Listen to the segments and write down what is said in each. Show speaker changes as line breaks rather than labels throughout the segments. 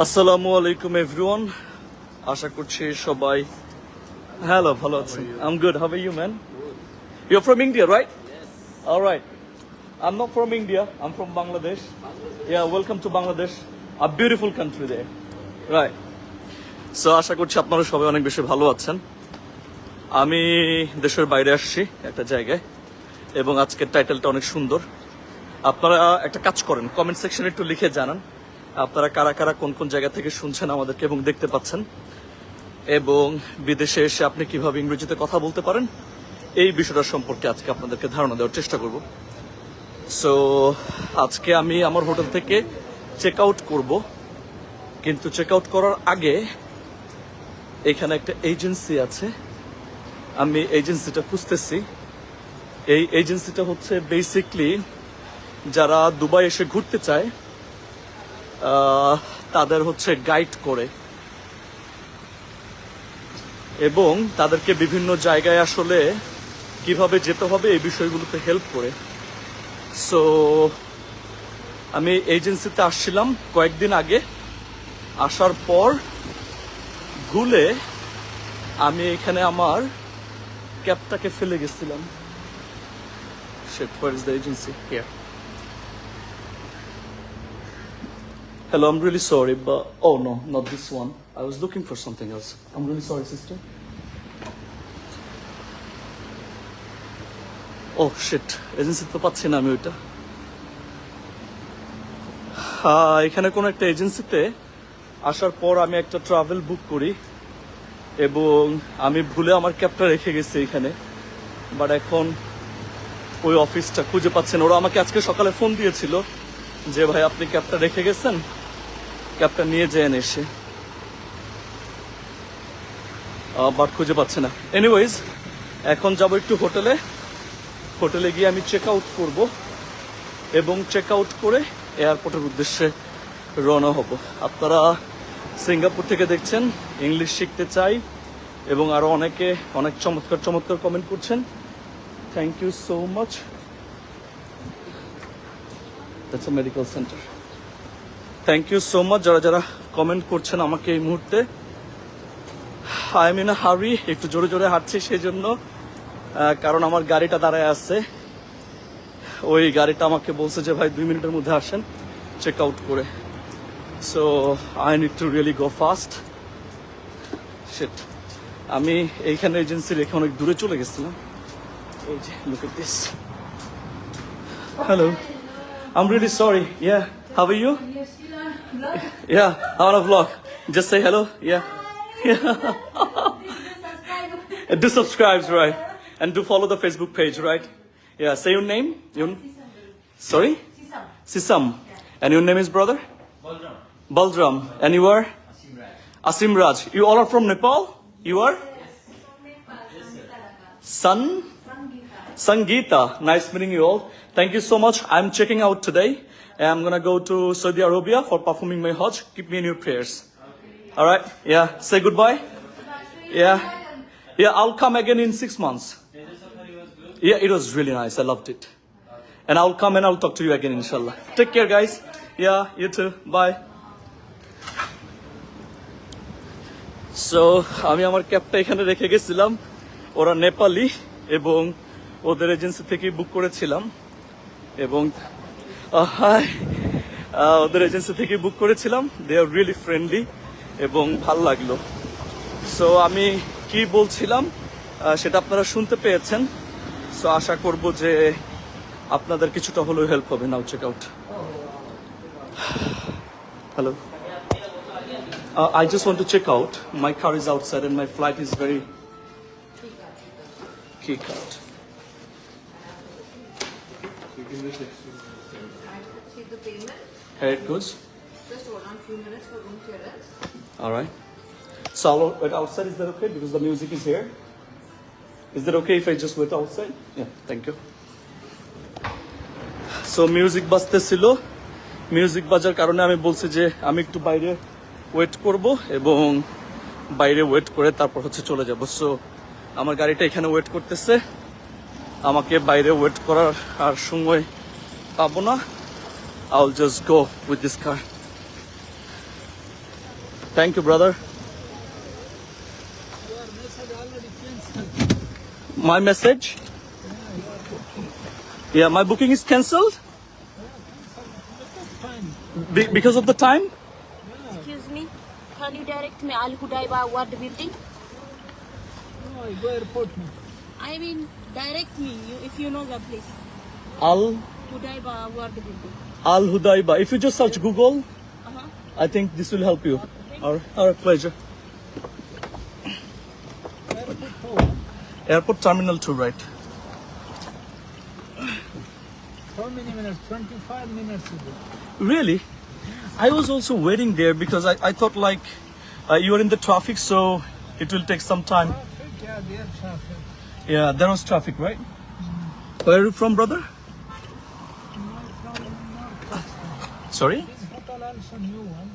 আসসালামু আলাইকুম এভরিওয়ান, আশা করছি সবাই হ্যালো ভালো আছেন। I'm good. How are you, man? You're from India, right? All right. I'm not from India. I'm from Bangladesh. Yeah, welcome to Bangladesh. A beautiful country there. Right. So আশা করছি আপনারা সবাই অনেক বেশি ভালো আছেন। আমি দেশের বাইরে আসছি একটা জায়গায় এবং আজকের টাইটেলটা অনেক সুন্দর। আপনারা একটা কাজ করেন, কমেন্ট সেকশনে একটু লিখে জানান আপনারা কারা কারা কোন কোন জায়গা থেকে শুনছেন আমাদেরকে এবং দেখতে পাচ্ছেন, এবং বিদেশে এসে আপনি কিভাবে ইংরেজিতে কথা বলতে পারেন এই বিষয়টা সম্পর্কে আজকে আপনাদেরকে ধারণা দেওয়ার চেষ্টা করব। সো আজকে আমি আমার হোটেল থেকে চেক আউট করব, কিন্তু চেক আউট করার আগে এখানে একটা এজেন্সি আছে, আমি এজেন্সিটা খুঁজতেছি। এই এজেন্সিটা হচ্ছে বেসিকলি যারা দুবাই এসে ঘুরতে চায় তাদের হচ্ছে গাইড করে এবং তাদেরকে বিভিন্ন জায়গায় আসলে কিভাবে যেতে হবে এই বিষয়গুলোতে হেল্প করে। সো আমি এজেন্সিতে আসছিলাম কয়েকদিন আগে, আসার পর ভুলে আমি এখানে আমার ক্যাবটাকে ফেলে গেছিলাম। Shit, where is the agency? Here. Hello, I'm really sorry, but oh no, not this one. I was looking for something else. I'm really sorry, sister. Oh shit, agency তো পাচ্ছি না আমি ওইটা। এখানে কোন একটা এজেন্সিতে আসার পর আমি একটা ট্রাভেল বুক করি এবং আমি ভুলে আমার ক্যাবটা রেখে গেছি এখানে, বাট এখন ওই অফিসটা খুঁজে পাচ্ছেন। ওরা আমাকে আজকে সকালে ফোন দিয়েছিল যে ভাই আপনি ক্যাবটা রেখে গেছেন, ক্যাবটা নিয়ে যেন এসে, বাট খুঁজে পাচ্ছে না। এনিওয়েজ এখন যাবো একটু হোটেলে, হোটেলে গিয়ে আমি চেক আউট করব এবং চেক আউট করে এয়ারপোর্টের উদ্দেশ্যে রওনা হব। আপনারা সিঙ্গাপুর থেকে দেখছেন, ইংলিশ শিখতে চাই এবং আরো অনেকে অনেক চমৎকার চমৎকার কমেন্ট করছেন। Thank you so much. That's a medical centre. Thank you so much যারা যারা কমেন্ট করছেন আমাকে এই মুহূর্তে। আই এম ইন আ হারি, একটু জোরে জোরে হাঁটছি সেই জন্য, কারণ আমার গাড়িটা দাঁড়ায় আছে। ওই গাড়িটা আমাকে বলছে যে ভাই 2 মিনিটের মধ্যে আসেন চেক আউট করে। So I need to really go fast. Shit, আমি এইখানে এজেন্সি রেখে অনেক দূরে চলে গেছিলাম। এই যে look at this. Hello, I'm really sorry. Yeah, how are you? Yeah, I'm on a vlog. Just say hello. Yeah. Do subscribe, right? And do follow the Facebook page, right? Yeah, say your name. Sorry? Sisam. And your name is brother?
Baldram.
Baldram. And you are? Asim Raj. You all are from Nepal? You are? Sangeeta. Nice meeting you all. Thank you so much. I'm checking out today. I'm gonna go to Saudi Arabia for performing my Hajj. Keep me in your prayers. All right? Yeah. Say goodbye. Yeah. Yeah, I'll come again in 6 months. Yeah, it was really nice. I loved it. And I'll come and I'll talk to you again, inshallah. Take care, guys. Yeah, you too. Bye. So, আমি আমার ক্যাবটা এখানে রেখে গেছিলাম। ওরা নেপালি এবং ওদের agency থেকে বুক করেছিলাম এবং ওদের এজেন্সি থেকে বুক করেছিলাম। দে আর রিয়েলি ফ্রেন্ডলি এবং ভাল লাগলো। সো আমি কি বলছিলাম সেটা আপনারা শুনতে পেয়েছেন। সো আশা করব যে আপনাদের কিছুটা হলেও হেল্প হবে। Now check out. Hello, I just want to check out. My car is outside and my flight is very kick out.
See the payment.
Here it goes.
Just hold on few minutes for room clearance.
All right. So I'll wait outside. Is that okay? Because the music is here. Is that okay if I just wait outside? Yeah. Thank you. So music বাজতেছিল, music বাজার কারণে আমি বলছি যে আমি একটু বাইরে wait করব এবং বাইরে ওয়েট করে তারপর হচ্ছে চলে যাব। সো আমার গাড়িটা এখানে ওয়েট করতেছে, আমাকে বাইরে ওয়েট করার আর সময় পাবো না। I'll just go with this car. Thank you, brother.
Your message already cancelled.
My message? Yeah, my booking is cancelled
That's fine.
because of the time.
Excuse me, can you direct me Al Hudaiba Ward building?
No, I go airport now.
I mean, direct me if you know the place.
Al
Hudaiba Ward building.
Hudaiba. If you just search Google,
Uh-huh.
I think this will help you. All right, pleasure.
Airport how?
Airport Terminal 2, right?
How many minutes? 25 minutes ago.
Really? I was also waiting there because I thought like you were in the traffic, so it will take some time.
Traffic, yeah, there traffic.
Yeah, there was traffic, right? Where are you from, brother?
No, from North.
Sorry?
This hotel also new one.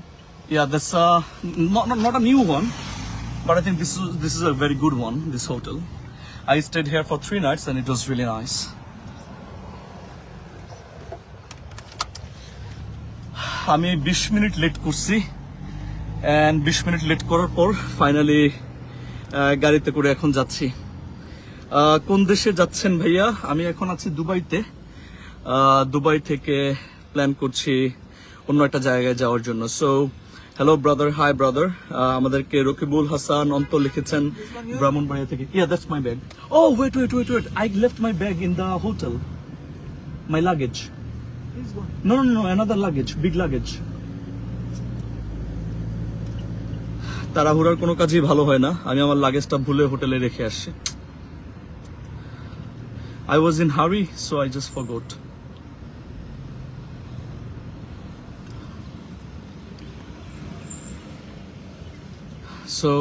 Yeah, that's not a new one, but I think this is a very good one. This hotel, I stayed here for 3 nights and it was really nice. আমি 20 minute late করছি and 20 minute late করার পর finally গাড়িতে করে এখন যাচ্ছি। কোন দেশে যাচ্ছেন ভাইয়া? আমি এখন আছি দুবাইতে। দুবাই থেকে প্ল্যান করছি অন্য একটা জায়গায় যাওয়ার জন্য। So hello brother, hi brother. আমাদেরকে রকিবুল হাসান অন্তর লিখেছেন ব্রাহ্মণবাড়িয়া থেকে। Yeah, that's my bag. Oh wait, I left my bag in the hotel, my luggage.
This one.
No, another luggage, big luggage. তাড়াহুড়ার কোনো কাজই ভালো হয় না। আমি আমার লাগেজটা ভুলে হোটেলে রেখে আসছি। I was in hurry, so I just forgot. So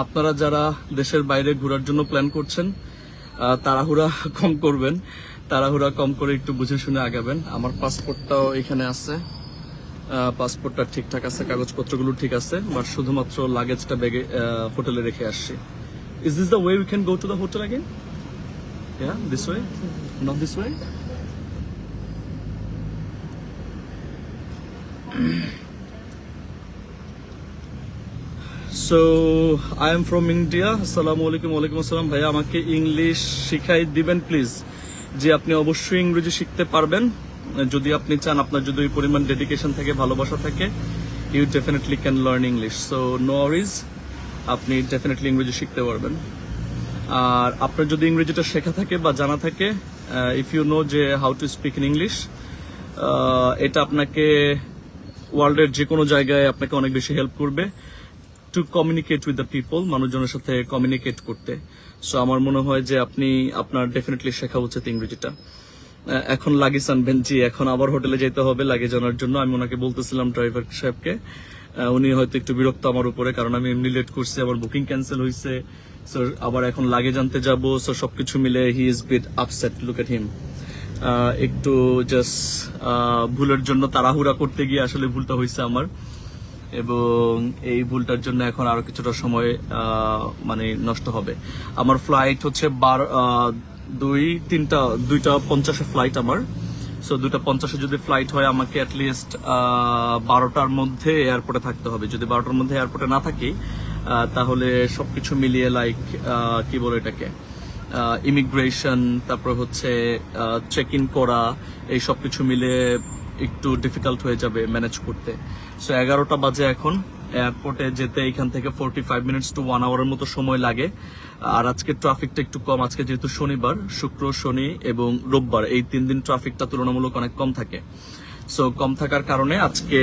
আপনারা যারা দেশের বাইরে ঘোরার জন্য প্ল্যান করছেন, তাড়াহুড়া কম করবেন, তাড়াহুড়া কম করে একটু বুঝে শুনে আগাবেন। আমার পাসপোর্টটাও এখানে আছে, পাসপোর্টটা ঠিকঠাক আছে, কাগজপত্রগুলো ঠিক আছে, বাট শুধুমাত্র লাগেজটা ব্যাগে হোটেলে রেখে আসছি। Is this the way we can go to the hotel again? Yeah, this way, not this way. So I am from India. আসসালামু আলাইকুম। ওয়ালাইকুম আসসালাম। ভাইয়া আমাকে ইংলিশ শিখাই দিবেন প্লিজ? যে আপনি অবশ্যই ইংরেজি শিখতে পারবেন যদি আপনি চান। আপনার যদি ওই পরিমাণ ডেডিকেশন থাকে, ভালোবাসা থাকে, you definitely can learn English. So no worries, আপনি ডেফিনেটলি ইংরেজি শিখতে পারবেন। আর আপনার যদি ইংরেজিটা শেখা থাকে বা জানা থাকে, ইফ ইউ নো যে how to speak in English, এটা আপনাকে ওয়ার্ল্ডের যে কোনো জায়গায় আপনাকে অনেক বেশি হেল্প করবে to communicate with the people, মানুষজনের সাথে কমিউনিকেট করতে। সো আমার মনে হয় যে আপনি আপনার ডেফিনেটলি শেখা উচিত ইংরেজিটা। এখন লাগেজ আনবেন? জি, এখন আবার হোটেলে যেতে হবে লাগেজ আনার জন্য। আমি ওনাকে বলতেছিলাম ড্রাইভার সাহেবকে, উনি হয়তো একটু বিরক্ত আমার উপরে, কারণ আমি এমনি লেট করছি, আমার বুকিং ক্যান্সেল হয়েছে। সো আবার এখন লাগেজ আনতে যাব। সো সবকিছু মিলে he is bit upset, look at him. একটু জাস্ট ভুলের জন্য তাড়াহুড়া করতে গিয়ে আসলে ভুলটা হয়েছে আমার, এবং এই ভুলটার জন্য এখন আরো কিছুটা সময় মানে নষ্ট হবে। আমার ফ্লাইট হচ্ছে 2:50 ফ্লাইট আমার। সো 2:50 যদি ফ্লাইট হয়, আমাকে অ্যাটলিস্ট 12টার মধ্যে এয়ারপোর্টে থাকতে হবে। যদি 12টার মধ্যে এয়ারপোর্টে না থাকি, তাহলে সবকিছু মিলিয়ে লাইক কি বলে এটাকে, ইমিগ্রেশন, তারপর হচ্ছে চেক ইন করা, এই সবকিছু মিলে একটু ডিফিকাল্ট হয়ে যাবে ম্যানেজ করতে। সো 11টা বাজে এখন। এয়ারপোর্টে যেতে এখান থেকে 45 মিনিটস টু 1 আওয়ারের মতো সময় লাগে। আর আজকে ট্রাফিকটা একটু কম। আজকে যেহেতু শনিবার, শুক্র, শনি এবং রোববার, এই 3 দিন ট্রাফিকটা তুলনামূলক অনেক কম থাকে। সো কম থাকার কারণে আজকে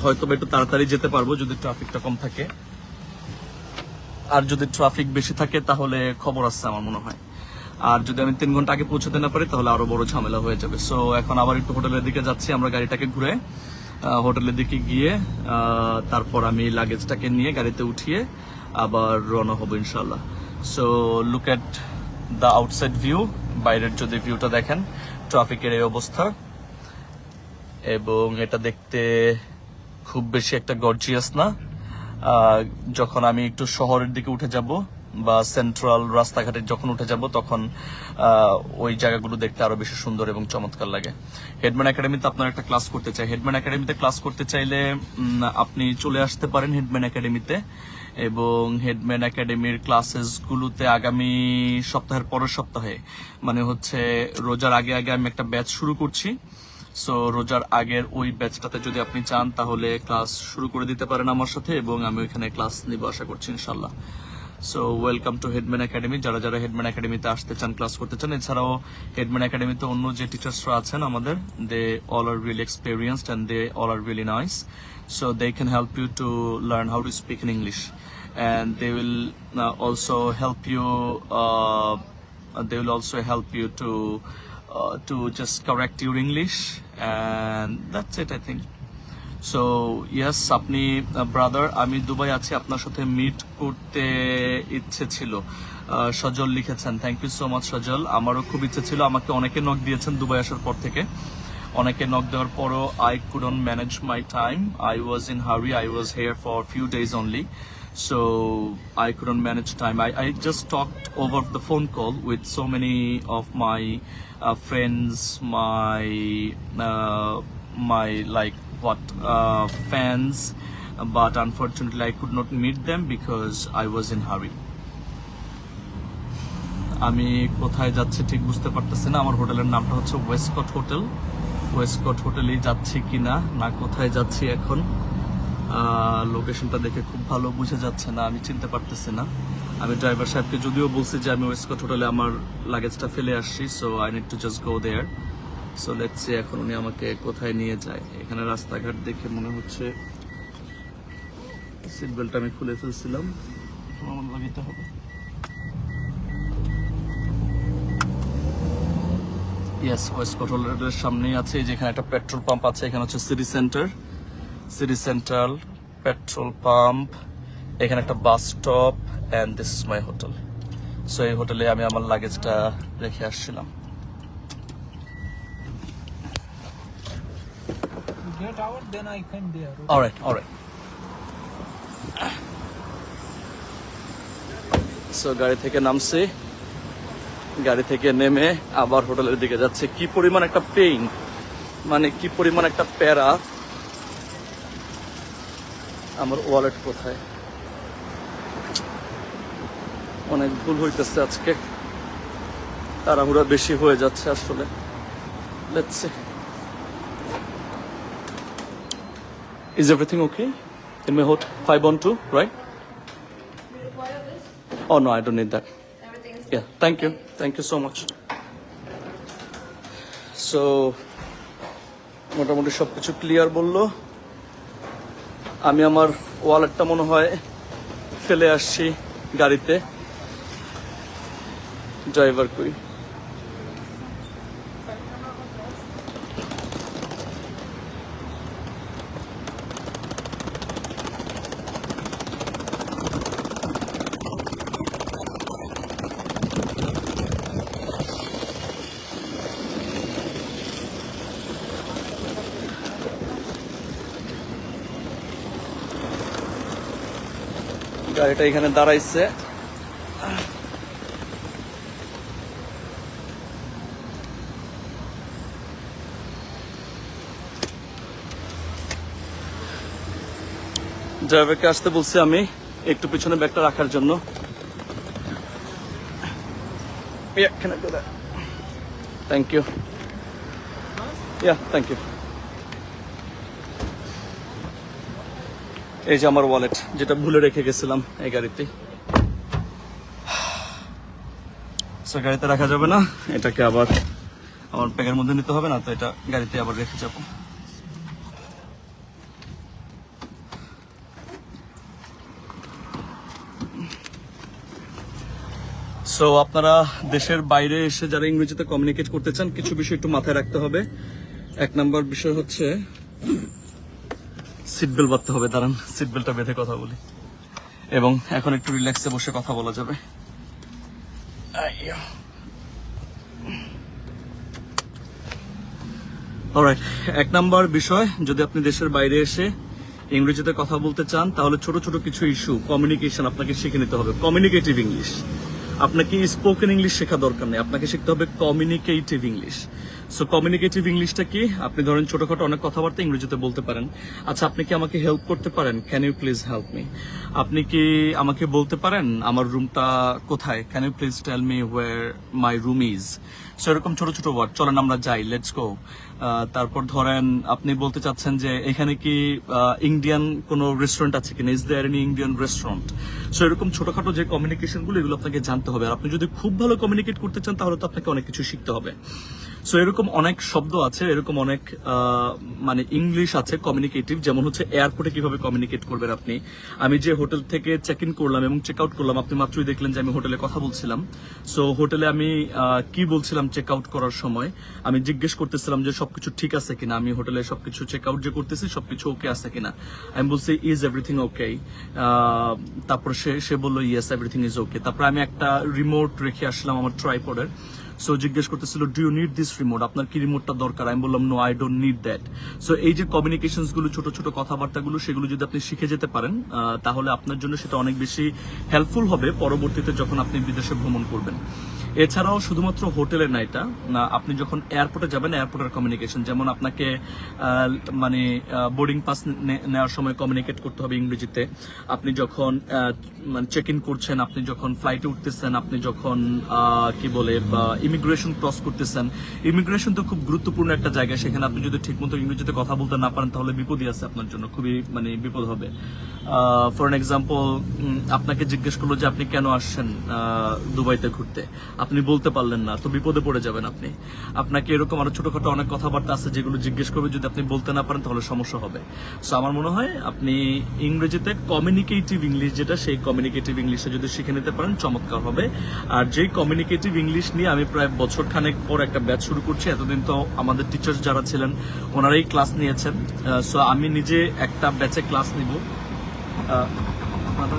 হয়তো একটু তাড়াতাড়ি যেতে পারবো যদি ট্রাফিকটা কম থাকে। আর যদি ট্রাফিক বেশি থাকে তাহলে খবর আছে আমার মনে হয়। আর যদি আমি 3 ঘন্টা আগে পৌঁছাতে না পারি তাহলে আরো বড় ঝামেলা হয়ে যাবে। সো এখন আবার একটু হোটেলের দিকে যাচ্ছি। আমরা গাড়িটাকে ঘুরে হোটেলের দিকে গিয়ে তারপর আমি লাগেজটাকে নিয়ে গাড়িতে উঠিয়ে আবার রওনা হবো ইনশাল্লাহ। So look at the outside view. বাইরের যদি ভিউটা দেখেন, ট্রাফিকের এই অবস্থা, এবং এটা দেখতে খুব বেশি একটা গর্জিয়াস না। যখন আমি একটু শহরের দিকে উঠে যাব, বা সেন্ট্রাল রাস্তাঘাটে যখন উঠে যাব তখন ওই জায়গাগুলো দেখতে আরো বেশি সুন্দর এবং চমৎকার লাগে। হেডম্যান একাডেমিতে আপনার একটা ক্লাস করতে চাই, হেডম্যান একাডেমিতে ক্লাস করতে চাইলে আপনি চলে আসতে পারেন হেডম্যান একাডেমিতে, এবং হেডম্যান একাডেমির ক্লাসেস গুলোতে আগামী সপ্তাহের পরের সপ্তাহে মানে হচ্ছে রোজার আগে আগে আমি একটা ব্যাচ শুরু করছি। সো রোজার আগের ওই ব্যাচটাতে যদি আপনি চান তাহলে ক্লাস শুরু করে দিতে পারেন আমার সাথে, এবং আমি ওইখানে ক্লাস নিব আশা করছি ইনশাল্লাহ। So welcome to headman academy. যারা যারা হেডম্যান একাডেমিতে আসতে চান, ক্লাস করতে চান, এছাড়াও হেডম্যান একাডেমিতে অন্য যে টিচার্সরা আছেন আমাদের, they all are really experienced and they all are really nice, so they can help you to learn how to speak in English, and they will also help you to just correct your English, and that's it I think. So yes, আপনি brother, আমি Dubai আছি, আপনার সাথে meet করতে ইচ্ছে ছিল। সজল লিখেছেন, thank you so much সজল। আমারও খুব ইচ্ছে ছিল, আমাকে অনেকে নক দিয়েছেন দুবাই আসার পর থেকে, অনেকে নক দেওয়ার পরও I couldn't manage my time, I was in hurry, I was here for a few days only, so I couldn't manage time. I just talked over the phone call with so many of my friends, my fans, but unfortunately I could not meet them because I was in hurry. আমি কোথায় যাচ্ছি ঠিক বুঝতে পারতেছি না। আমার হোটেলের নামটা হচ্ছে ওয়েস্টকট হোটেল। ওয়েস্টকট হোটেলেই যাচ্ছি কিনা না কোথায় যাচ্ছি এখন লোকেশনটা দেখে খুব ভালো বুঝে যাচ্ছে না, আমি চিনতে পারতেছি না। আমি ড্রাইভার সাহেবকে যদিও বলছি যে আমি ওয়েস্টকট হোটেলে আমার লাগেজটা ফেলে আসছি, so I need to just go there. So let's see এখন উনি আমাকে কোথায় নিয়ে যায়। এখানে রাস্তাঘাট দেখে মনে হচ্ছে সিট বেল্ট আমি খুলে ফেলছিলাম, আমার লাগাইতে হবে। ইয়েস, ওয়েস্টকট হোটেলের সামনেই আছে, যেখানে একটা পেট্রোল পাম্প আছে, এখানে হচ্ছে সিটি সেন্ট্রাল পেট্রোল পাম্প, এখানে একটা bus stop, and this is my hotel. So এই হোটেলে আমি আমার লাগেজটা রেখে আসছিলাম।
Get out, then I come there.
Alright. So গাড়ি থেকে নামছি, গাড়ি থেকে নেমে আবার হোটেলের দিকে যাচ্ছে। কি পরিমাণ একটা পেইন, মানে কি পরিমাণ একটা প্যারা। আমার ওয়ালেট কোথায়? অনেক ভুল হইতেছে আজকে, তাড়াহুড়া বেশি হয়ে যাচ্ছে আসলে। Let's see, is everything okay in my hotel? 512, right?
Do you require this?
Oh no, I don't need that.
Everything is
Yeah, thank you so much. So মোটামুটি সবকিছু ক্লিয়ার বললো। আমি আমার ওয়ালেটটা মনে হয় ফেলে আসছি গাড়িতে, ড্রাইভার কই। গাড়িটা এখানে দাঁড়াইছে, ড্রাইভারকে আসতে বলছি আমি একটু পিছনে ব্যাগটা রাখার জন্য। Thank you, thank you. এই যে আমার ওয়ালেট, যেটা ভুলে রেখে গেছিলাম এই গাড়িতে। সো গাড়িতে রাখা যাবে না, এটাকে আবার আমার ব্যাগের মধ্যে নিতে হবে, না তো এটা গাড়িতে আবার রেখে যাব। সো আপনারা দেশের বাইরে এসে যারা ইংরেজিতে কমিউনিকেট করতে চান, কিছু বিষয় একটু মাথায় রাখতে হবে। 1 নম্বর বিষয় হচ্ছে সিট বেল্ট বাঁধতে হবে। দাঁড়ান, সিট বেল্টটা বেঁধে কথা বলি, এবং এখন একটু রিল্যাক্সে বসে কথা বলা যাবে। অলরাইট, 1 নম্বর বিষয়, যদি আপনি দেশের বাইরে এসে ইংরেজিতে কথা বলতে চান, তাহলে ছোট ছোট কিছু ইস্যু, কমিউনিকেশন আপনাকে শিখে নিতে হবে। কমিউনিকেটিভ ইংলিশ, আপনাকে স্পোকেন ইংলিশ শেখা দরকার নেই, আপনাকে শিখতে হবে কমিউনিকেটিভ ইংলিশ। সো কমিউনিকেটিভ ইংলিশটা কি? আপনি ধরেন ছোটখাটো অনেক কথাবার্তা ইংরেজিতে বলতে পারেন। আচ্ছা, আপনি কি আমাকে হেল্প করতে পারেন? Can you please help me? আপনি কি আমাকে বলতে পারেন আমার রুমটা কোথায়? Can you please tell me where my room is? So এরকম ছোট ছোট ওয়ার্ড, চলেন আমরা যাই, লেটস গো। তারপর ধরেন আপনি বলতে চাচ্ছেন যে এখানে কি ইন্ডিয়ান কোনো রেস্টুরেন্ট আছে কিনা, is there any Indian restaurant? So এরকম ছোটখাটো যে কমিউনিকেশনগুলো, এগুলো আপনাকে জানতে হবে। আর আপনি যদি খুব ভালো কমিউনিকেট করতে চান তাহলে তো আপনাকে অনেক কিছু শিখতে হবে। সো এরকম অনেক শব্দ আছে, এরকম অনেক মানে ইংলিশ আছে কমিউনিকেটিভ, যেমন হচ্ছে এয়ারপোর্টে কিভাবে কমিউনিকেট করবেন আপনি। আমি যে হোটেল থেকে চেক ইন করলাম এবং চেক আউট করলাম, আপনি মাত্রই দেখলেন যে আমি হোটেলে কথা বলছিলাম। সো হোটেলে আমি কি বলছিলাম চেক আউট করার সময়? আমি জিজ্ঞেস করতেছিলাম যে সবকিছু ঠিক আছে কিনা, আমি হোটেলে সবকিছু চেক আউট যে করতেছি সবকিছু ওকে আছে কিনা। আমি বলছি ইজ এভরিথিং ওকে? তারপর সে বললো ইয়েস এভরিথিং ইজ ওকে। তারপর আমি একটা রিমোট রেখে আসলাম আমার ট্রাইপডের। সো জিজ্ঞেস করতেছিল do you need this remote, আপনার কি রিমোটটা দরকার? আমি বললাম no, I don't need that. So এই যে কমিউনিকেশনস গুলো, ছোট ছোট কথাবার্তাগুলো, সেগুলো যদি আপনি শিখে যেতে পারেন তাহলে আপনার জন্য সেটা অনেক বেশি হেল্পফুল হবে পরবর্তীতে যখন আপনি বিদেশে ভ্রমণ করবেন। এছাড়াও শুধুমাত্র হোটেলে না, এটা না, আপনি যখন এয়ারপোর্টে যাবেন এয়ারপোর্টের কমিউনিকেশন, যেমন আপনাকে মানে বোর্ডিং পাস নেওয়ার সময় কমিউনিকেট করতে হবে ইংরেজিতে। আপনি যখন মানে চেক ইন করছেন, আপনি যখন ফ্লাইটে উঠতেছেন, আপনি যখন কি বলে ইমিগ্রেশন ক্রস করতেছেন। ইমিগ্রেশন তো খুব গুরুত্বপূর্ণ একটা জায়গা, সেখানে আপনি যদি ঠিকমতো ইংরেজিতে কথা বলতে না পারেন তাহলে বিপদই আছে আপনার জন্য, খুবই মানে বিপদ হবে। ফর এন এক্সাম্পল, আপনাকে জিজ্ঞেস করলো যে আপনি কেন আসছেন দুবাইতে ঘুরতে, আপনি বলতে পারলেন না, তো বিপদে পড়ে যাবেন আপনি। আপনাকে এরকম আরো ছোটখাটো অনেক কথাবার্তা আছে যেগুলো জিজ্ঞেস করবে, যদি আপনি বলতে না পারেন তাহলে সমস্যা হবে। সো আমার মনে হয় আপনি ইংরেজিতে কমিউনিকেটিভ ইংলিশ যেটা, সেই কমিউনিকেটিভ ইংলিশটা যদি শিখে নিতে পারেন চমৎকার হবে। আর যেই কমিউনিকেটিভ ইংলিশ নিয়ে আমি প্রায় বছর খানেক পর একটা ব্যাচ শুরু করছি। এতদিন তো আমাদের টিচার্স যারা ছিলেন ওনারাই ক্লাস নিয়েছেন। সো আমি নিজে একটা ব্যাচে ক্লাস নিব।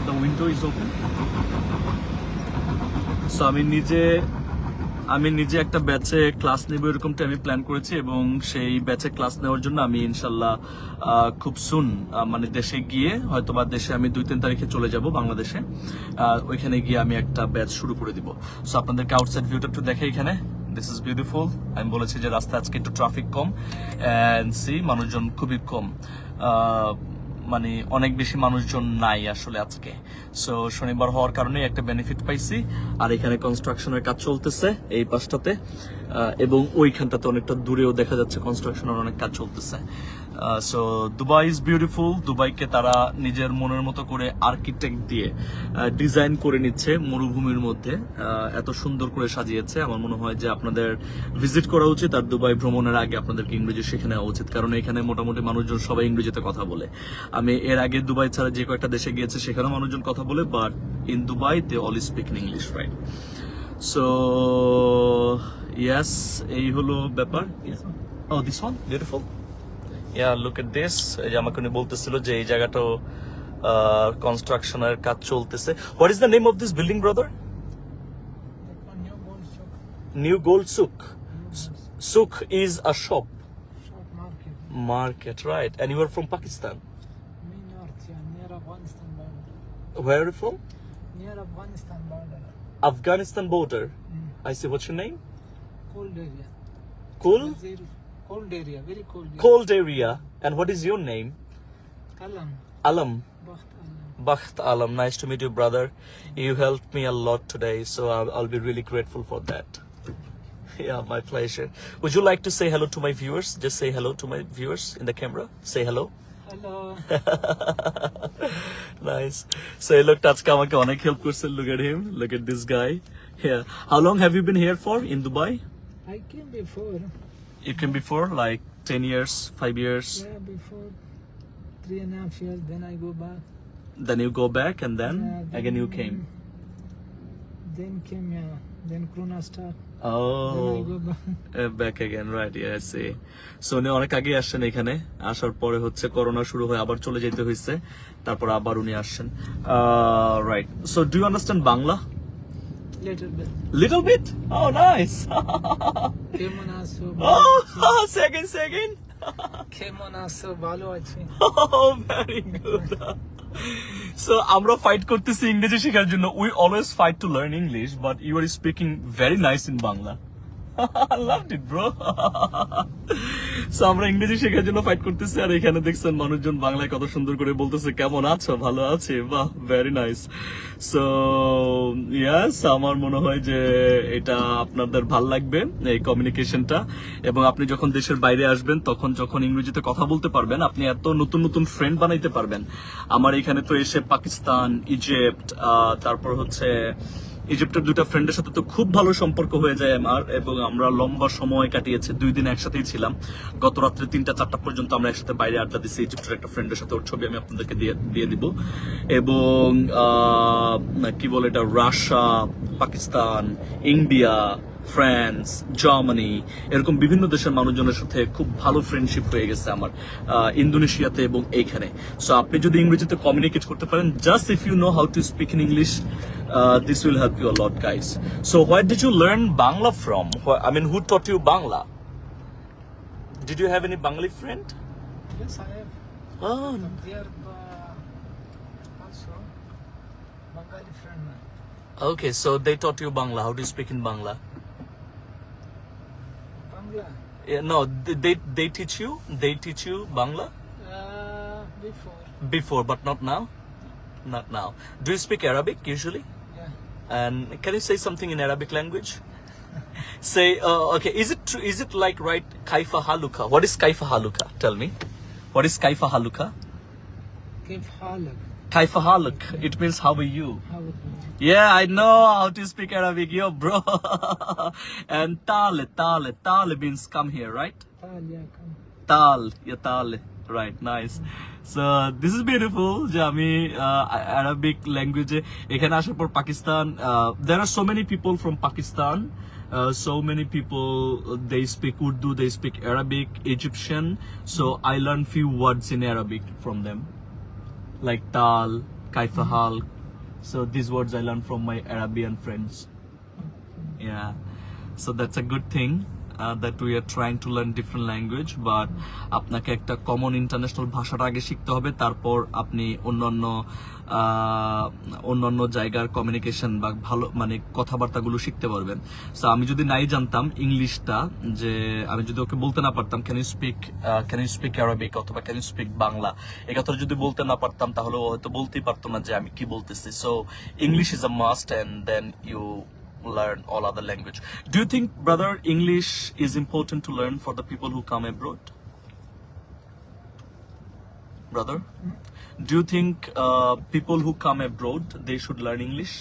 The window is open. So আমি নিজে একটা ব্যাচে ক্লাস নিব, এরকমটা আমি প্ল্যান করেছি, এবং সেই ব্যাচে ক্লাস নেওয়ার জন্য আমি ইনশাল্লাহ খুব সুন মানে দেশে গিয়ে, হয়তোবা দেশে আমি 2-3 তারিখে চলে যাব বাংলাদেশে। ওইখানে গিয়ে আমি একটা ব্যাচ শুরু করে দিব। সো আপনাদেরকে আউটসাইড ভিউটা একটু দেখে, এখানে দিস ইজ বিউটিফুল। আমি বলেছি যে রাস্তা আজকে একটু ট্রাফিক কম, এন্ড সি মানুষজন খুবই কম, মানে অনেক বেশি মানুষজন নাই আসলে আজকে। সো শনিবার হওয়ার কারণে একটা বেনিফিট পাইছি। আর এখানে কনস্ট্রাকশনের কাজ চলতেছে এই পাশটাতে, এবং ওইখানটাতে অনেকটা দূরেও দেখা যাচ্ছে কনস্ট্রাকশনের অনেক কাজ চলতেছে। So Dubai is beautiful. দুবাইকে তারা নিজের মনের মতো করে আর্কিটেক্ট দিয়ে ডিজাইন করে নিচ্ছে মরুভূমির মধ্যে, এত সুন্দর করে সাজিয়েছে। আমার মনে হয় যে আপনাদের ভিজিট করা উচিত, আর দুবাই ভ্রমণের আগে আপনাদেরকে ইংরেজি শিখে নেওয়া উচিত, কারণ এখানে মোটামুটি মানুষজন সবাই ইংরেজিতে কথা বলে। আমি এর আগে দুবাই ছাড়া যে কয়েকটা দেশে গিয়েছি সেখানেও মানুষজন কথা বলে, but in Dubai they all speak in English, right? So yes, এই হলো ব্যাপার। Oh this one beautiful. Yeah, look at this. এই যে আমাকে উনি বলতেছিল যে এই জায়গাটাও কনস্ট্রাকশনের কাজ চলতেছে। What is the name of this building, brother?
New Gold Shop.
New Gold Souk. Souk is a shop.
Shop market.
Market, right. And you are from Pakistan.
Me north, yeah, near Afghanistan border.
Where are you from?
Near Afghanistan border.
Afghanistan border. I see. What's your name?
Cold area.
Cool?
Cold area, very cold area.
Cold area. And what is your name?
Alam.
Alam.
Bakht Alam.
Bakht Alam. Nice to meet you, brother. You helped me a lot today, so I'll be really grateful for that. Yeah, my pleasure. Would you like to say hello to my viewers? Just say hello to my viewers in the camera. Say hello.
Hello.
Nice. So he looked at আমাকে অনেক help করছে. Look at him. Look at this guy. Yeah. How long have you been here for in Dubai?
I came before.
You came before, like 10 years, 5 years.
Yeah, before 3.5 years. Then I go back.
Then you go back, and then
Yeah,
again you came.
Then came, yeah. Then Corona start.
Oh.
Then I go back.
Back again, right? Yeah, I see. So উনি অনেক আগে আসছেন এখানে, আসার পরে হচ্ছে corona শুরু হয়, আবার চলে যেতে হয়েছে, তারপর আবার উনি আসছেন। Right. So do you understand Bangla?
Little bit.
Little bit? Oh, nice.
Keman aso.
Oh, second.
কেমন আছো? ভালো আছি।
Oh, very good. So, আমরা ফাইট করতেছি ইংরেজি শেখার জন্য. We always fight to learn English, but you are speaking very nice in Bangla. I loved it, bro. So, আমরা ইংরেজি শেখার জন্য ফাইট করতেছি আর এখানে দেখছেন মানুষজন বাংলায় কত সুন্দর করে বলতেছে কেমন আছো, ভালো আছে, বাহ, ভেরি নাইস. সো ইয়াস, আমার মনে হয় যে এটা আপনাদের ভাল লাগবে এই কমিউনিকেশনটা, এবং আপনি যখন দেশের বাইরে আসবেন তখন যখন ইংরেজিতে কথা বলতে পারবেন আপনি এত নতুন নতুন ফ্রেন্ড বানাইতে পারবেন. আমার এখানে তো এসে পাকিস্তান, ইজিপ্ট, তারপর হচ্ছে ইজিপ্টের দুটা ফ্রেন্ডের সাথে তো খুব ভালো সম্পর্ক হয়ে যায় আমার, এবং আমরা লম্বা সময় কাটিয়েছি, 2 দিন একসাথেই ছিলাম. গত রাত্রে 3টা-4টা পর্যন্ত আমরা একসাথে বাইরে আড্ডা দিচ্ছি ইজিপ্টের একটা ফ্রেন্ডের সাথে. ওর ছবি আমি আপনাদেরকে দিয়ে দিব. এবং কি বলে এটা, Russia, Pakistan, India, France, Germany, এরকম বিভিন্ন দেশের মানুষজনের সাথে খুব ভালো ফ্রেন্ডশিপ হয়ে গেছে আমার ইন্দোনেশিয়াতে এবং এইখানে. সো আপনি যদি ইংরেজিতে কমিউনিকেট করতে পারেন, just if you know how to speak in English, this will help you a lot, guys. So where did you learn Bangla from? I mean, who taught you Bangla? Did you have any Bengali friend?
Yes, I have.
Oh,
There also Bengali friend.
okay. So they taught you Bangla. How do you speak in Bangla?
Bangla.
Yeah, no, they teach you. They teach you Bangla
Before.
before, but not now. Not now. Do you speak Arabic usually?
Yeah.
And can you say something in Arabic language? Say, okay, is it true, is it like, right, Kaifa Haluka? What is Kaifa Haluka? Tell me. What is Kaifa Haluka?
Kif halak.
Kaifa Haluk. It means how are you?
How would you?
Yeah, I know how to speak Arabic, yo, bro. And Tale means come here, right?
Yeah, come.
Tale, right, nice. So this is beautiful যে আমি Arabic language এখানে আসার পর Pakistan, there are so many people from Pakistan, so many people, they speak Urdu, they speak Arabic, Egyptian, so I learned few words in Arabic from them, like Tal, Kaifa Hal. So these words I learned from my Arabian friends. Yeah, so that's a good thing. That we are trying to learn different language, but আপনাকে একটা common international ভাষাটা আগে শিখতে হবে, তারপর আপনি অন্যান্য জায়গার কমিউনিকেশন বা ভালো মানে কথাবার্তাগুলো শিখতে পারবেন. সো আমি যদি নাই জানতাম ইংলিশটা, যে আমি যদি ওকে বলতে না পারতাম ক্যান ইউ স্পিক অ্যারাবিক অথবা ক্যান ইউ স্পিক বাংলা, এই কথাটা যদি বলতে না পারতাম তাহলে ও হয়তো বলতেই পারতো না যে আমি কি বলতেছি. So English is a must, and then you learn all other language. Do you think, brother, English is important to learn for the people who come abroad? Brother, do you think people who come abroad, they should learn English?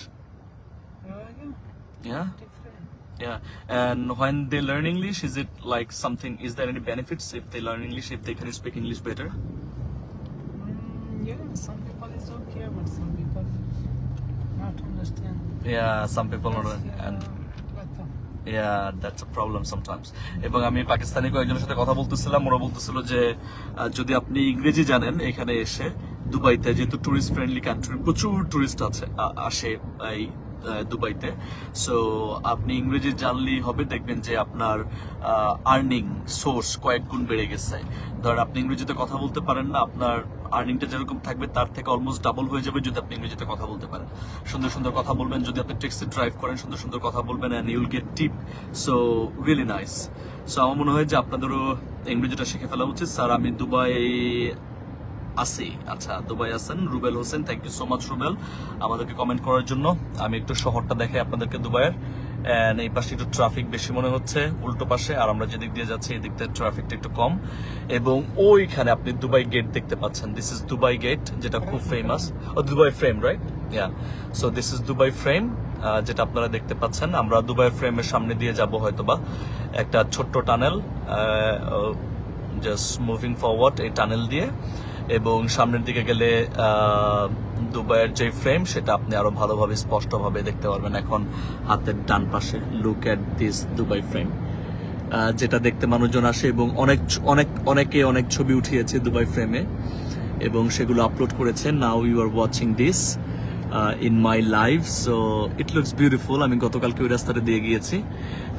Yeah?
Different.
Yeah. And when they learn English, is it like something, is there any benefits if they learn English, if they can speak English better?
Yeah, some people is okay, but some people not understand.
Yeah, some people not, and yeah, that's a problem sometimes. এবং আমি পাকিস্তানি কয়েকজনের সাথে কথা বলতেছিলাম, ওরা বলতেছিল যে যদি আপনি ইংরেজি জানেন এখানে এসে দুবাইতে, যেহেতু টুরিস্ট ফ্রেন্ডলি কান্ট্রি, প্রচুর টুরিস্ট আসে এই দুবাইতে, সো আপনি ইংরেজি জানলেই হবে, দেখবেন যে আপনার আর্নিং সোর্স কয়েক গুণ বেড়ে গেছে. ধরেন আপনি ইংরেজিতে কথা বলতে পারেন না, আপনার আর্নিংটা যেরকম থাকবে তার থেকে অলমোস্ট ডাবল হয়ে যাবে যদি আপনি ইংরেজিতে কথা বলতে পারেন. সুন্দর সুন্দর কথা বলবেন, যদি আপনি ট্যাক্সি ড্রাইভ করেন সুন্দর সুন্দর কথা বলবেন, and you'll get tip. So really nice. So আমার মনে হয় যে আপনাদেরও ইংরেজিটা শিখে ফেলা উচিত. স্যার আমি দুবাই আছি. আচ্ছা, দুবাই আছেন Rubel Hossain, thank you so much Rubel আমাদেরকে কমেন্ট করার জন্য. আমি একটু শহরটা দেখাই আপনাদেরকে দুবাইয়ের. এন্ড এই পাশে একটু ট্রাফিক বেশি মনে হচ্ছে, উল্টো পাশে, আর আমরা যেদিক দিয়ে যাচ্ছি এই দিক দিয়ে ট্রাফিকটা একটু কম. এবং ওইখানে আপনি দুবাই গেট দেখতে পাচ্ছেন, দিস ইজ দুবাই গেট, যেটা খুব ফেমাস. ও Dubai frame, right? Yeah, so this is Dubai frame, যেটা আপনারা দেখতে পাচ্ছেন. আমরা দুবাই ফ্রেমের সামনে দিয়ে যাব হয়তোবা, একটা ছোট্ট টানেল, জাস্ট মুভিং ফরওয়ার্ড এই টানেল দিয়ে, এবং সামনের দিকে গেলে দুবাইয়ের যে ফ্রেম সেটা আপনি আরো ভালোভাবে স্পষ্টভাবে দেখতে পারবেন. এখন হাতের ডান পাশে look at this Dubai frame, যেটা দেখতে মানুষজন আসে, এবং অনেকে অনেক ছবি উঠিয়েছে দুবাই ফ্রেমে এবং সেগুলো আপলোড করেছে. Now you are watching this. in my life, so it looks beautiful. আমি গতকালকে ওই রাস্তাটা দিয়ে গিয়েছি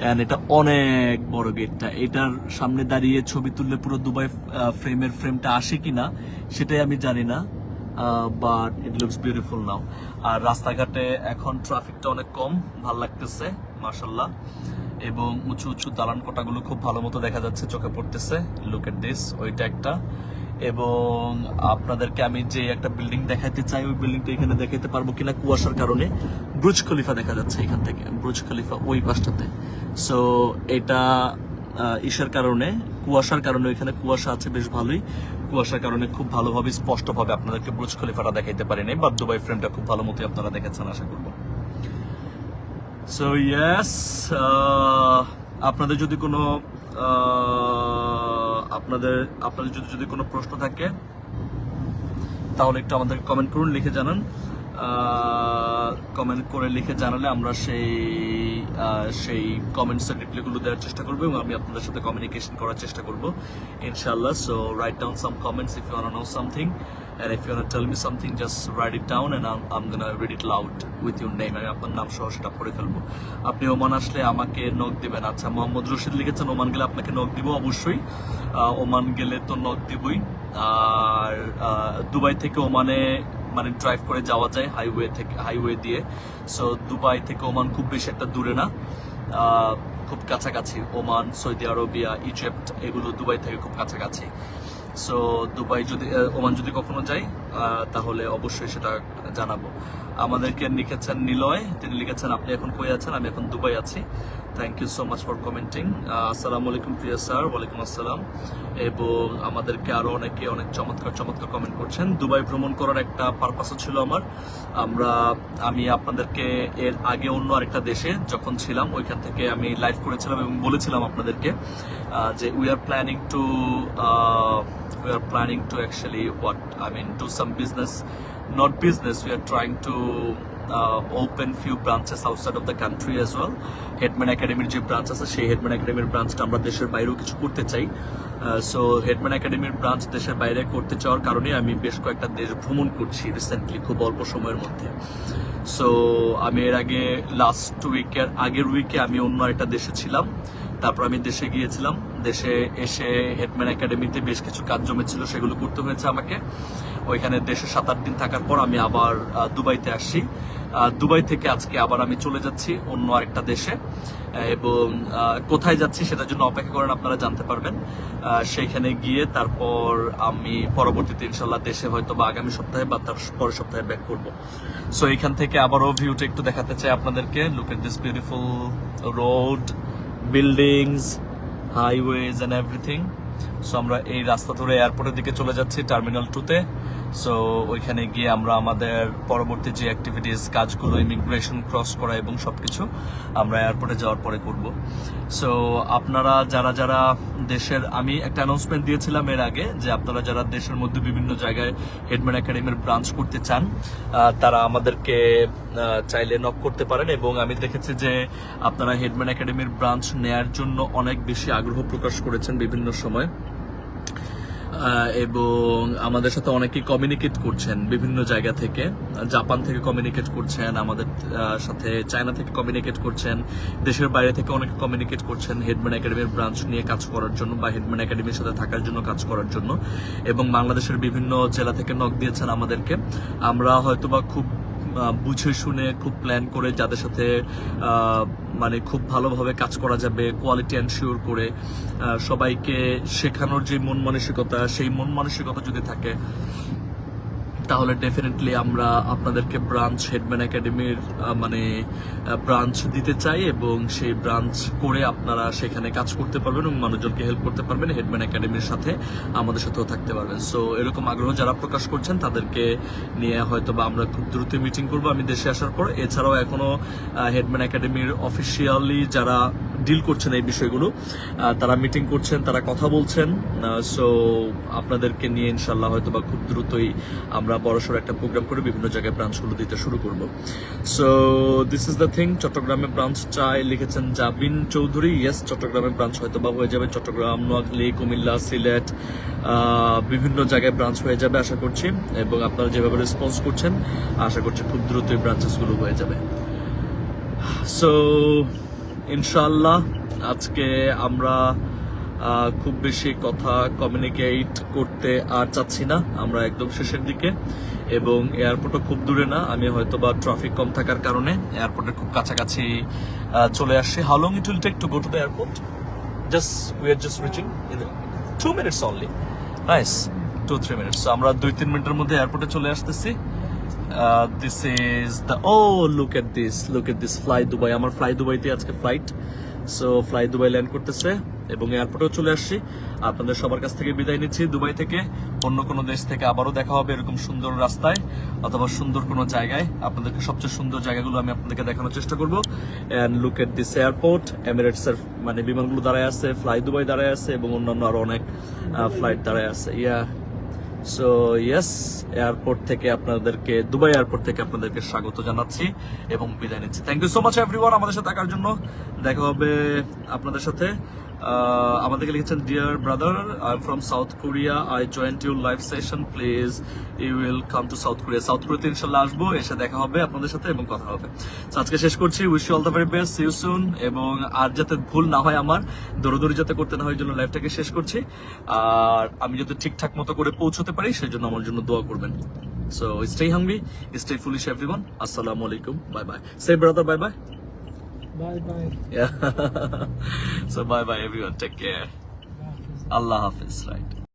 and এটা অনেক বড় গেটটা। এটার সামনে দাঁড়িয়ে ছবি তুললে পুরো দুবাই ফ্রেমটা আসে কিনা সেটাই আমি জানি না, বাট ইট লুকস বিউটিফুল নাও। আর রাস্তাঘাটে এখন ট্রাফিকটা অনেক কম, ভাল লাগতেছে মাশাআল্লাহ, এবং উঁচু উঁচু দালান কোঠাগুলো খুব ভালো মতো দেখা যাচ্ছে, চোখে পড়তেছে। লুক এট দিস, ওইটা একটা। এবং আপনাদেরকে আমি যে একটা বিল্ডিং দেখাইতে চাই, ওই বিল্ডিংটা এখানে দেখাইতে পারবো কিনা কুয়াশার কারণে। ব্রুজ খলিফা দেখা যাচ্ছে এখান থেকে, ব্রুজ খলিফা ওই পাশটাতে। সো এটা ইসের কারণে, কুয়াশার কারণে, এখানে কুয়াশা আছে বেশ ভালোই, কুয়াশার কারণে খুব ভালোভাবে স্পষ্টভাবে আপনাদেরকে ব্রুজ খলিফাটা দেখাইতে পারি নাই, বাট দুবাই ফ্রেমটা খুব ভালো মতোই আপনারা দেখেছেন আশা করবো। সো ইয়েস, আপনাদের যদি কোনো আপনাদের যদি কোনো প্রশ্ন থাকে তাহলে একটু আমাদের কমেন্ট করুন, লিখে জানান। কমেন্ট করে লিখে জানালে আমরা সেই কমেন্টসের রিপ্লাইগুলো দেওয়ার চেষ্টা করবো এবং আমি আপনাদের সাথে কমিউনিকেশন করার চেষ্টা করবো ইনশাআল্লাহ। So write down some comments if you want to know something, and if you want to tell me something, just write it down and I'm gonna read it loud with your name. আমি আপনার নাম সহ সেটা পড়ে ফেলবো। আপনি Oman আসলে আমাকে নক দিবেন। আচ্ছা, মোহাম্মদ রশিদ লিখেছেন ওমান গেলে আপনাকে নক দিব অবশ্যই। ওমান গেলে তো নক দিবই। আর দুবাই থেকে ওমানে মানে ড্রাইভ করে যাওয়া যায় হাইওয়ে দিয়ে। সো দুবাই থেকে ওমান খুব বেশি একটা দূরে না, খুব কাছাকাছি। ওমান, সৌদি আরবিয়া, ইজিপ্ট এগুলো দুবাই থেকে খুব কাছাকাছি। সো ওমান যদি কখনো যাই তাহলে অবশ্যই সেটা জানাবো। আমাদেরকে লিখেছেন নিলয়, তিনি লিখেছেন আপনি এখন কই আছেন? আমি এখন দুবাই আছি। Thank you so much for commenting. আসসালামু আলাইকুম প্রিয় স্যার। ওয়ালাইকুম আসসালাম। এবং আমাদেরকে আরো অনেকে অনেক চমৎকার কমেন্ট করছেন। দুবাই ভ্রমণ করার একটা পারপাসও ছিল আমার। আমি আপনাদেরকে এর আগে অন্য আরেকটা দেশে যখন ছিলাম ওইখান থেকে আমি লাইভ করেছিলাম এবং বলেছিলাম আপনাদেরকে যে we are planning to actually do some business, not business, we are trying to open few branches outside of the country as well. Headman একাডেমির যে ব্রাঞ্চ আছে সেই হেডম্যান একাডেমির ব্রাঞ্চটা আমরা দেশের বাইরেও কিছু করতে চাই। সো হেডম্যান একাডেমির ব্রাঞ্চ দেশের বাইরে করতে চাওয়ার কারণে আমি বেশ কয়েকটা দেশ ভ্রমণ করছি রিসেন্টলি, খুব অল্প সময়ের মধ্যে। সো আমি এর আগে আগের উইকে আমি অন্য একটা দেশে ছিলাম, তারপর আমি দেশে গিয়েছিলাম। দেশে এসে হেডম্যান একাডেমিতে বেশ কিছু কাজ জমেছিল, সেগুলো করতে হয়েছে আমাকে। ওইখানে দেশে 7-8 দিন থাকার পর আমি আবার দুবাইতে আসছি। দুবাই থেকে আজকে আবার আমি চলে যাচ্ছি অন্য আরেকটা দেশে, এবং কোথায় যাচ্ছি সেটার জন্য অপেক্ষা করেন, আপনারা জানতে পারবেন। সেইখানে গিয়ে তারপর আমি পরবর্তীতে ইনশাল্লাহ দেশে হয়তো বা আগামী সপ্তাহে বা তার পরের সপ্তাহে ব্যাক করবো। সো এইখান থেকে আবারও ভিউটা একটু দেখাতে চাই আপনাদেরকে। Look at this beautiful road, buildings, highways and everything. So আমরা এই রাস্তা ধরে এয়ারপোর্টের দিকে চলে যাচ্ছি, টার্মিনাল 2-তে। সো ওইখানে গিয়ে আমরা আমাদের পরবর্তী যে অ্যাক্টিভিটিস, কাজগুলো, ইমিগ্রেশন ক্রস করা এবং সবকিছু আমরা এয়ারপোর্টে যাওয়ার পরে করব। সো আপনারা যারা দেশের, আমি একটা অ্যানাউন্সমেন্ট দিয়েছিলাম এর আগে যে আপনারা যারা দেশের মধ্যে বিভিন্ন জায়গায় হেডম্যান একাডেমির ব্রাঞ্চ করতে চান তারা আমাদেরকে চাইলে নক করতে পারেন। এবং আমি দেখেছি যে আপনারা হেডম্যান একাডেমির ব্রাঞ্চ নেয়ার জন্য অনেক বেশি আগ্রহ প্রকাশ করেছেন বিভিন্ন সময়, এবং আমাদের সাথে অনেকেই কমিউনিকেট করছেন বিভিন্ন জায়গা থেকে। জাপান থেকে কমিউনিকেট করছেন আমাদের সাথে, চায়না থেকে কমিউনিকেট করছেন, দেশের বাইরে থেকে অনেকে কমিউনিকেট করছেন হেডম্যান একাডেমির ব্রাঞ্চ নিয়ে কাজ করার জন্য বা হেডম্যান একাডেমির সাথে থাকার জন্য কাজ করার জন্য। এবং বাংলাদেশের বিভিন্ন জেলা থেকে নক দিয়েছেন আমাদেরকে। আমরা হয়তোবা খুব বুঝে শুনে, খুব প্ল্যান করে যাদের সাথে মানে খুব ভালোভাবে কাজ করা যাবে, কোয়ালিটি এনশিওর করে সবাইকে শেখানোর যে মন মানসিকতা, সেই মন মানসিকতা যদি থাকে তাহলে ডেফিনেটলি আমরা আপনাদেরকে ব্রাঞ্চ, হেডম্যান একাডেমির মানে ব্রাঞ্চ দিতে চাই, এবং সেই ব্রাঞ্চ করে আপনারা সেখানে কাজ করতে পারবেন এবং মানুষজনকে হেল্প করতে পারবেন, হেডম্যান একাডেমির সাথে আমাদের সাথেও থাকতে পারবেন। সো এরকম আগ্রহ যারা প্রকাশ করছেন তাদেরকে নিয়ে হয়তো বা আমরা খুব দ্রুত মিটিং করবো আমি দেশে আসার পর। এছাড়াও এখনো হেডম্যান একাডেমির অফিসিয়ালি যারা ডিল করছেন এই বিষয়গুলো, তারা মিটিং করছেন, তারা কথা বলছেন। সো আপনাদেরকে নিয়ে ইনশাল্লাহ হয়তো বা খুব দ্রুতই আমরা বড়সড় একটা প্রোগ্রাম করে বিভিন্ন জায়গায় ব্রাঞ্চগুলো দিতে শুরু করব। So this is the thing. চট্টগ্রামে ব্রাঞ্চ চাই লিখেছেন জাবিন চৌধুরী। ইয়েস, চট্টগ্রামে ব্রাঞ্চ হয়তো বা হয়ে যাবে। চট্টগ্রাম, নোয়াখালী, কুমিল্লা, সিলেট, বিভিন্ন জায়গায় ব্রাঞ্চ হয়ে যাবে আশা করছি। এবং আপনারা যেভাবে রেসপন্স করছেন আশা করছি খুব দ্রুতই ব্রাঞ্চেসগুলো হয়ে যাবে। সো ইনশাআল্লাহ আজকে আমরা খুব বেশি কথা কমিউনিকেট করতে আর চাচ্ছি না, আমরা একদম শেষের দিকে এবং এয়ারপোর্টও খুব দূরে না। আমি হয়তো বা ট্রাফিক কম থাকার কারণে এয়ারপোর্টের খুব কাছাকাছি চলে আসছি। How long it will take to go to the airport? We are just reaching in 2 minutes only. Nice, 2-3 minutes। আমরা 2-3 মিনিটের মধ্যে এয়ারপোর্টে চলে আসতেছি। This is the look at this fly Dubai. আমার ফ্লাই দুবাইতে আজকে flight. So fly Dubai land করতেছে এবং এয়ারপোর্টেও চলে আসছি। আপনাদের সবার কাছ থেকে বিদায় নিচ্ছি দুবাই থেকে। অন্য কোনো দেশ থেকে আবারও দেখা হবে এরকম সুন্দর রাস্তায় অথবা সুন্দর কোনো জায়গায়। আপনাদেরকে সবচেয়ে সুন্দর জায়গাগুলো আমি আপনাদেরকে দেখানোর চেষ্টা করবো। And look at this airport. এমিরেটসের মানে বিমানগুলো দাঁড়ায় আছে, ফ্লাই দুবাই দাঁড়ায় আছে এবং অন্যান্য আরো অনেক ফ্লাইট দাঁড়ায় আছে। সো ইয়েস, এয়ারপোর্ট থেকে আপনাদেরকে, দুবাই এয়ারপোর্ট থেকে আপনাদেরকে স্বাগত জানাচ্ছি এবং বিদায় নিচ্ছি। Thank you so much everyone আমাদের সাথে থাকার জন্য। দেখা হবে আপনাদের সাথে। আমাদেরকে লিখেছেন, dear brother, I am from South Korea, I joined your live session, please you will come to South Korea. সাউথ কোরিয়াতে ইনশাল্লাহ আসবো, এসে দেখা হবে আপনাদের সাথে এবং কথা হবে। আজকে শেষ করছি। Wish you all the very best, see you soon. এবং আর যাতে ভুল না হয়, আমার দৌড়দৌড়ি যাতে করতে না হয়, জন্য লাইভটাকে শেষ করছি। আর আমি যাতে ঠিকঠাক মতো করে পৌঁছতে পারি সেই জন্য আমার জন্য দোয়া করবেন। So stay hungry, stay foolish everyone. আসসালামু আলাইকুম, bye bye. Say brother bye bye.
Bye bye.
Yeah. So bye bye everyone. Take care. Allah Hafiz. Right.